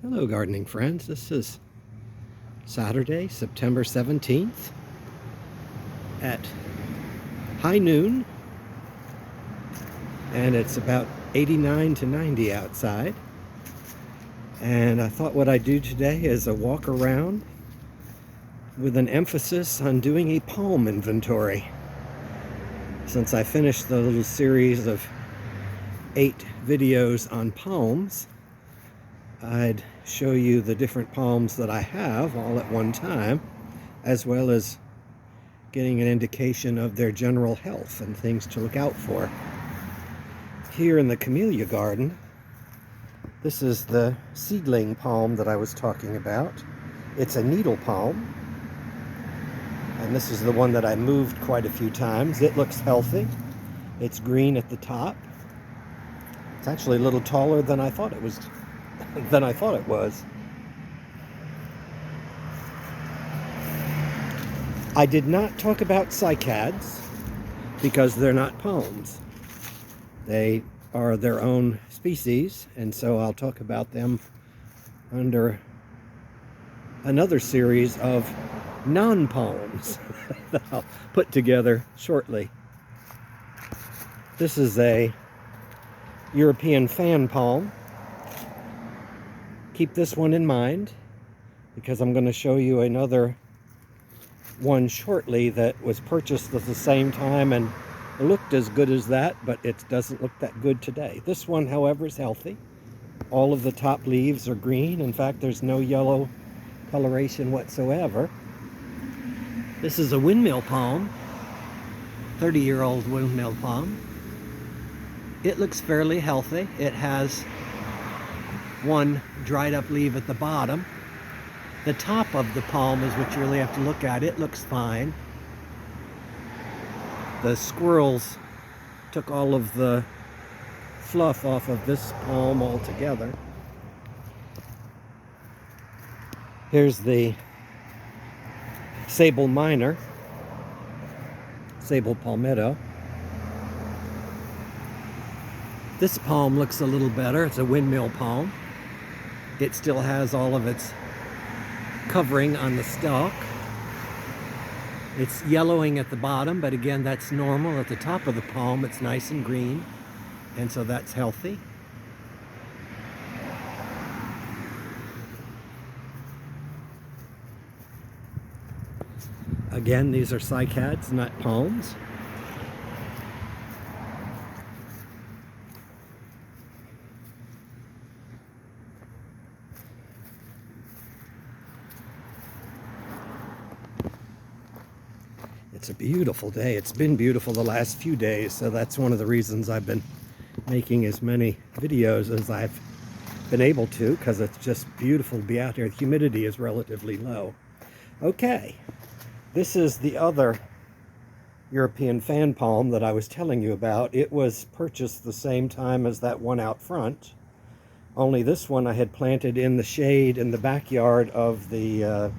Hello, gardening friends. This is Saturday, September 17th at high noon, and it's about 89 to 90 outside. And I thought what I'd do today is a walk around with an emphasis on doing a palm inventory. Since I finished the little series of 8 videos on palms, I'd show you the different palms that I have all at one time, as well as getting an indication of their general health and things to look out for. Here in the camellia garden, this is the seedling palm that I was talking about. It's a needle palm, and this is the one that I moved quite a few times. It looks healthy. It's green at the top. It's actually a little taller than I thought it was. I did not talk about cycads because they're not palms. They are their own species, and so I'll talk about them under another series of non-palms that I'll put together shortly. This is a European fan palm. Keep this one in mind because I'm going to show you another one shortly that was purchased at the same time and looked as good as that, but it doesn't look that good today. This one, however, is healthy. All of the top leaves are green. In fact, there's no yellow coloration whatsoever. This is a windmill palm, 30-year-old windmill palm. It looks fairly healthy. It has one dried up leaf at the bottom. The top of the palm is what you really have to look at. It looks fine. The squirrels took all of the fluff off of this palm altogether. Here's the sable minor, sable palmetto. This palm looks a little better. It's a windmill palm. It still has all of its covering on the stalk. It's yellowing at the bottom, but again, that's normal. At the top of the palm, it's nice and green, and so that's healthy. Again, these are cycads, not palms. It's a beautiful day. It's been beautiful the last few days, so that's one of the reasons I've been making as many videos as I've been able to, because it's just beautiful to be out here. The humidity is relatively low. Okay, this is the other European fan palm that I was telling you about. It was purchased the same time as that one out front, only this one I had planted in the shade in the backyard of the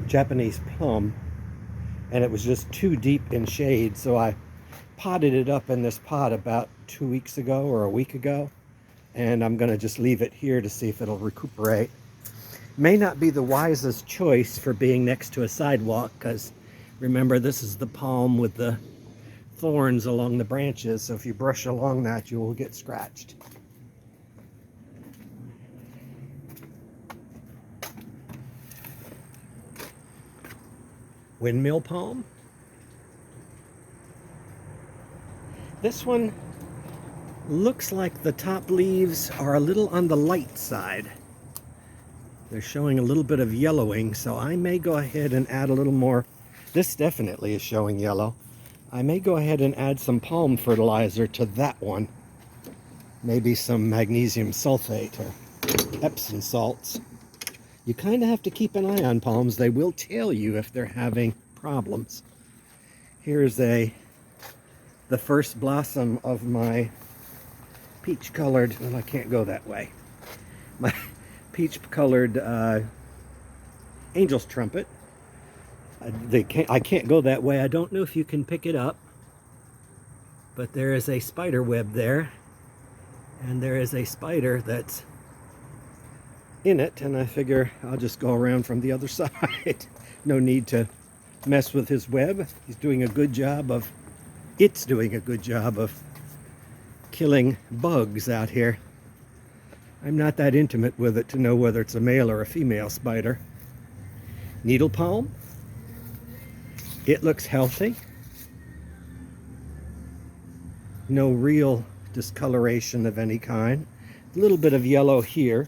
Japanese plum, and it was just too deep in shade, so I potted it up in this pot about 2 weeks ago or a week ago, and I'm going to just leave it here to see if it'll recuperate. May not be the wisest choice for being next to a sidewalk, because remember, this is the palm with the thorns along the branches, so if you brush along that, you will get scratched. Windmill palm. This one looks like the top leaves are a little on the light side. They're showing a little bit of yellowing, so I may go ahead and add a little more. This definitely is showing yellow. I may go ahead and add some palm fertilizer to that one. Maybe some magnesium sulfate or Epsom salts. You kind of have to keep an eye on palms. They will tell you if they're having problems. Here's the first blossom of my peach-colored, well, I can't go that way. My peach-colored angel's trumpet. I can't go that way. I don't know if you can pick it up, but there is a spider web there, and there is a spider that's in it, and I figure I'll just go around from the other side. No need to mess with his web. He's doing a good job of, it's doing a good job of killing bugs out here. I'm not that intimate with it to know whether it's a male or a female spider. Needle palm. It looks healthy. No real discoloration of any kind. A little bit of yellow here,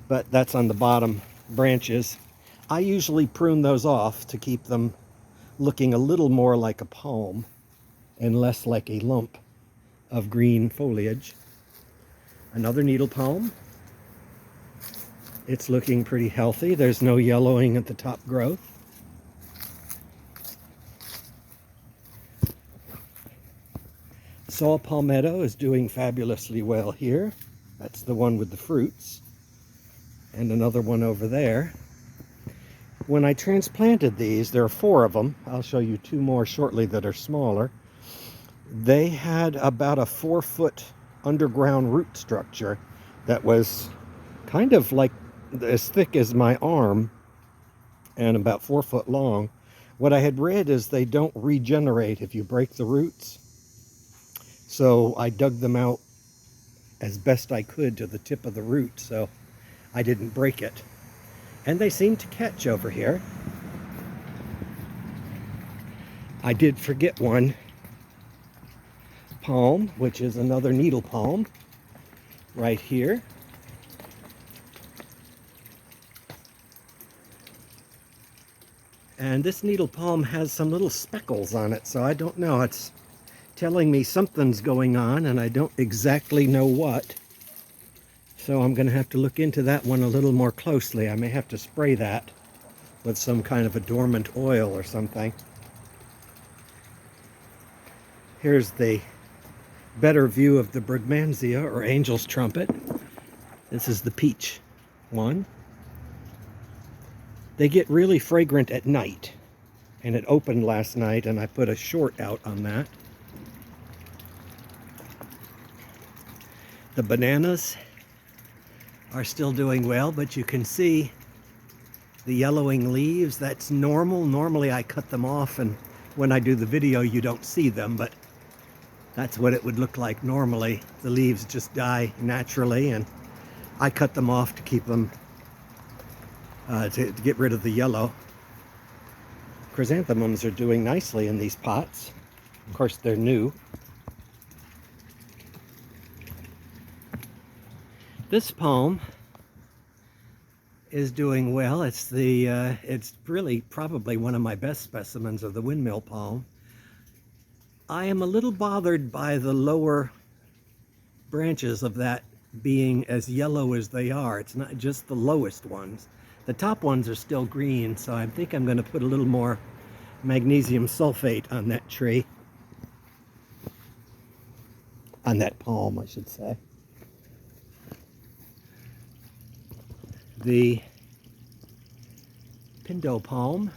but that's on the bottom branches. I usually prune those off to keep them looking a little more like a palm and less like a lump of green foliage. Another needle palm. It's looking pretty healthy. There's no yellowing at the top growth. Saw palmetto is doing fabulously well here. That's the one with the fruits. And another one over there. When I transplanted these, there are 4 of them. I'll show you 2 more shortly that are smaller. They had about a 4-foot underground root structure that was kind of like as thick as my arm and about 4 foot long. What I had read is they don't regenerate if you break the roots. So I dug them out as best I could to the tip of the root so I didn't break it. And they seem to catch over here. I did forget one palm, which is another needle palm right here. And this needle palm has some little speckles on it, so I don't know. It's telling me something's going on, and I don't exactly know what. So I'm going to have to look into that one a little more closely. I may have to spray that with some kind of a dormant oil or something. Here's the better view of the Brugmansia, or angel's trumpet. This is the peach one. They get really fragrant at night, and it opened last night, and I put a short out on that. The bananas are still doing well, but you can see the yellowing leaves. That's normal. Normally I cut them off, and when I do the video you don't see them, but that's what it would look like normally. The leaves just die naturally, and I cut them off to keep them to get rid of the yellow. Chrysanthemums are doing nicely in these pots. Of course, they're new. This palm is doing well. It's really probably one of my best specimens of the windmill palm. I am a little bothered by the lower branches of that being as yellow as they are. It's not just the lowest ones. The top ones are still green, so I think I'm going to put a little more magnesium sulfate on that tree. On that palm, I should say. The Pindo palm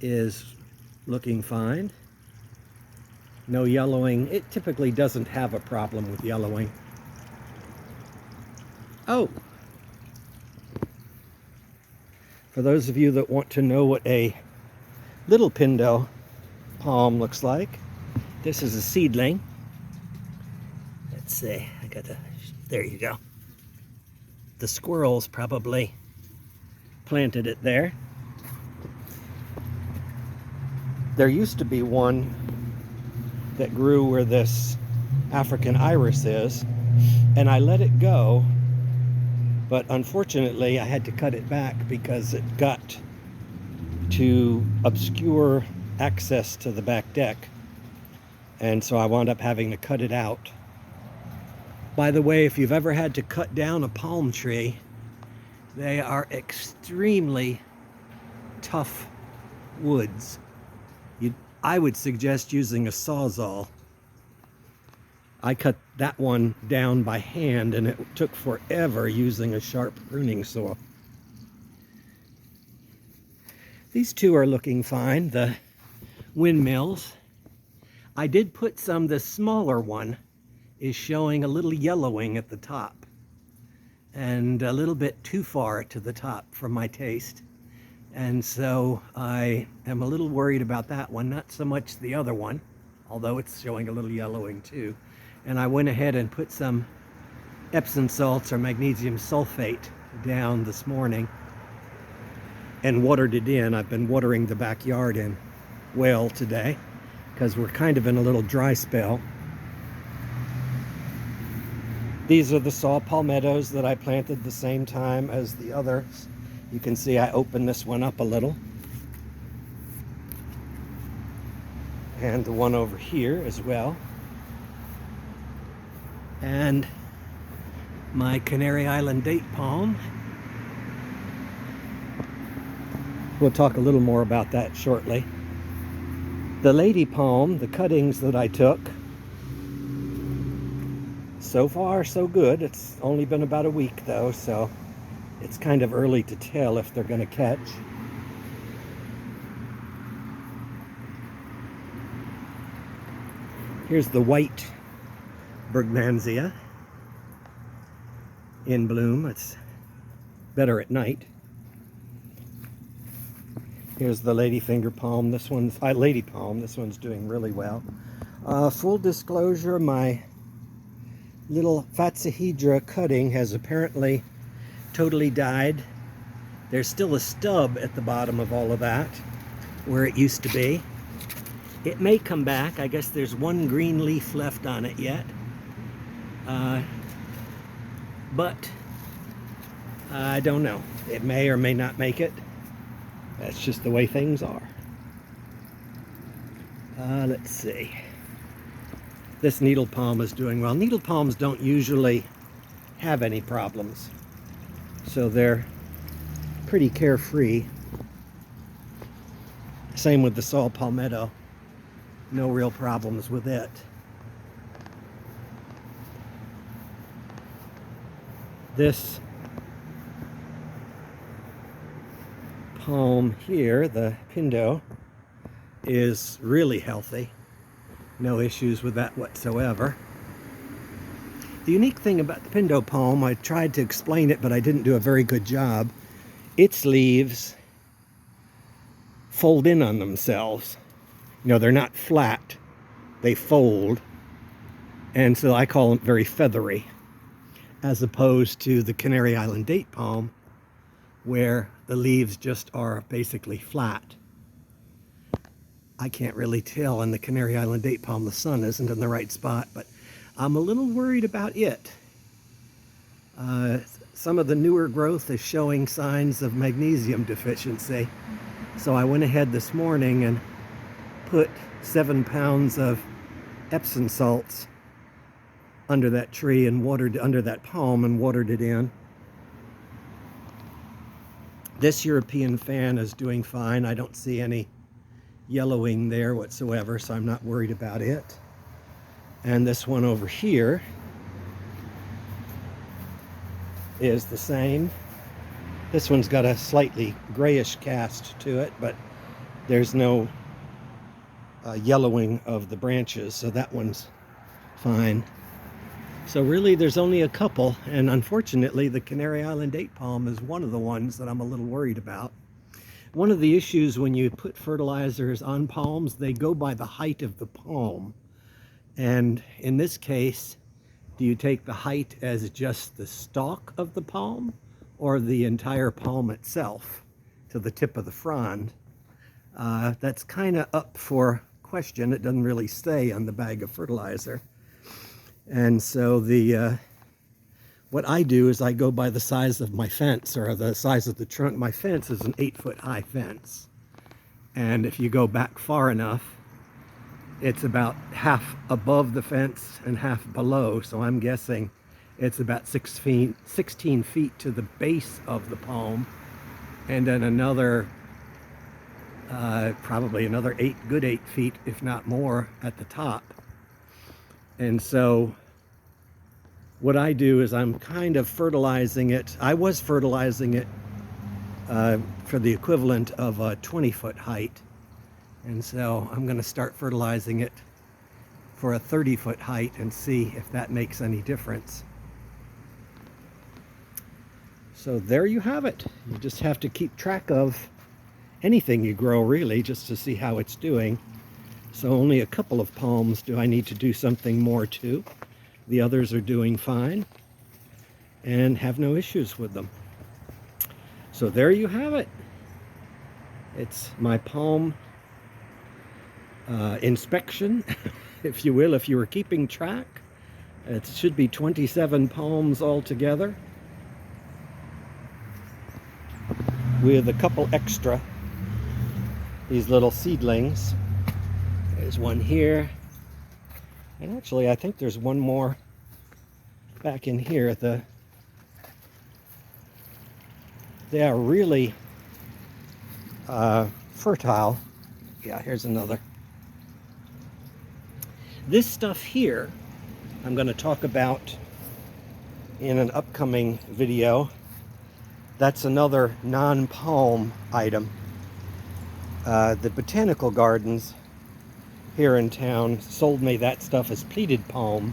is looking fine. No yellowing. It typically doesn't have a problem with yellowing. Oh! For those of you that want to know what a little Pindo palm looks like, this is a seedling. Let's see, there you go. The squirrels probably planted it there. There used to be one that grew where this African iris is, and I let it go, but unfortunately I had to cut it back because it got to obscure access to the back deck, and so I wound up having to cut it out. By the way, if you've ever had to cut down a palm tree, they are extremely tough woods. I would suggest using a Sawzall. I cut that one down by hand, and it took forever using a sharp pruning saw. These two are looking fine, the windmills. I did put some, the smaller one is showing a little yellowing at the top. and a little bit too far to the top for my taste. And so I am a little worried about that one, not so much the other one, although it's showing a little yellowing too. And I went ahead and put some Epsom salts or magnesium sulfate down this morning and watered it in. I've been watering the backyard in well today because we're kind of in a little dry spell. These are the saw palmettos that I planted the same time as the others. You can see I opened this one up a little. And the one over here as well. And my Canary Island date palm. We'll talk a little more about that shortly. The lady palm, the cuttings that I took, so far so good. It's only been about a week though, so it's kind of early to tell if they're going to catch. Here's the white Bergmansia in bloom. It's better at night. Here's the ladyfinger palm. This one's lady palm. This one's doing really well. Full disclosure, my little Phacohedra cutting has apparently totally died. There's still a stub at the bottom of all of that where it used to be. It may come back. I guess there's one green leaf left on it yet. But I don't know. It may or may not make it. That's just the way things are. Let's see. This needle palm is doing well. Needle palms don't usually have any problems, so they're pretty carefree. Same with the saw palmetto. No real problems with it. This palm here, the Pindo, is really healthy. No issues with that whatsoever. The unique thing about the Pindo palm, I tried to explain it, but I didn't do a very good job. Its leaves fold in on themselves. You know, they're not flat, they fold. And so I call them very feathery, as opposed to the Canary Island date palm, where the leaves just are basically flat. I can't really tell in the Canary Island date palm, the sun isn't in the right spot, but I'm a little worried about it. Some of the newer growth is showing signs of magnesium deficiency. So I went ahead this morning and put 7 pounds of Epsom salts under that tree and watered under that palm and watered it in. This European fan is doing fine. I don't see any yellowing there whatsoever, so I'm not worried about it. And this one over here is the same. This one's got a slightly grayish cast to it, but there's no yellowing of the branches, so that one's fine. So really there's only a couple, and unfortunately the Canary Island date palm is one of the ones that I'm a little worried about. One of the issues when you put fertilizers on palms, they go by the height of the palm. And in this case, do you take the height as just the stalk of the palm or the entire palm itself to the tip of the frond? That's kind of up for question. It doesn't really say on the bag of fertilizer. And so what I do is I go by the size of my fence, or the size of the trunk. My fence is an 8-foot high fence. And if you go back far enough, it's about half above the fence and half below. So I'm guessing it's about 16 feet to the base of the palm, and then another, probably another 8 feet, if not more, at the top. And so what I do is I'm kind of fertilizing it. I was fertilizing it for the equivalent of a 20-foot height. And so I'm going to start fertilizing it for a 30-foot height and see if that makes any difference. So there you have it. You just have to keep track of anything you grow, really, just to see how it's doing. So only a couple of palms do I need to do something more to. The others are doing fine and have no issues with them. So there you have it. It's my palm inspection, if you will, if you were keeping track. It should be 27 palms altogether, with a couple extra, these little seedlings. There's one here, and actually I think there's one more back in here. They are really fertile. Yeah, here's another. This stuff here I'm going to talk about in an upcoming video. That's another non-palm item. The botanical gardens here in town sold me that stuff as pleated palm,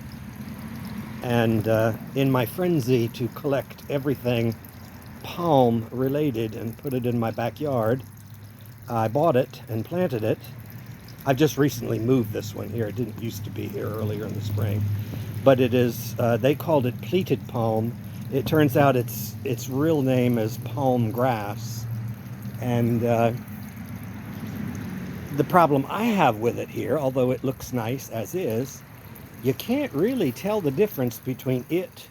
and in my frenzy to collect everything palm related and put it in my backyard, I bought it and planted it. I've just recently moved this one here. It didn't used to be here earlier in the spring, but it is, they called it pleated palm. It turns out its real name is palm grass. And the problem I have with it here, although it looks nice as is, you can't really tell the difference between it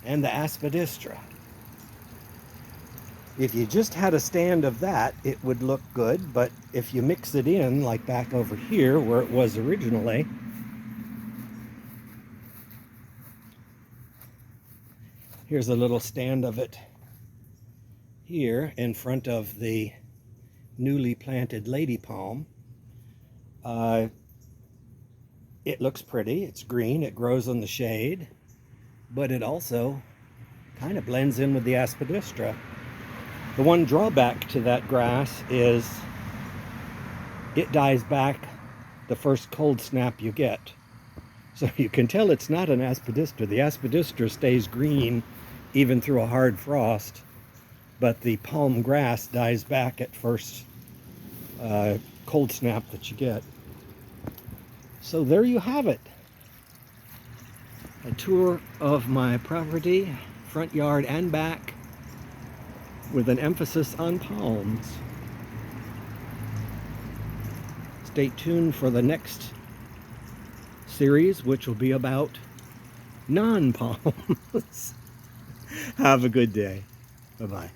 and the aspidistra. If you just had a stand of that, it would look good, but if you mix it in, like back over here where it was originally, here's a little stand of it here in front of the newly planted lady palm. It looks pretty, it's green, it grows in the shade, but it also kind of blends in with the aspidistra. The one drawback to that grass is it dies back the first cold snap you get. So you can tell it's not an aspidistra. The aspidistra stays green even through a hard frost, but the palm grass dies back at first cold snap that you get. So there you have it. A tour of my property, front yard and back, with an emphasis on palms. Stay tuned for the next series, which will be about non-palms. Have a good day. Bye-bye.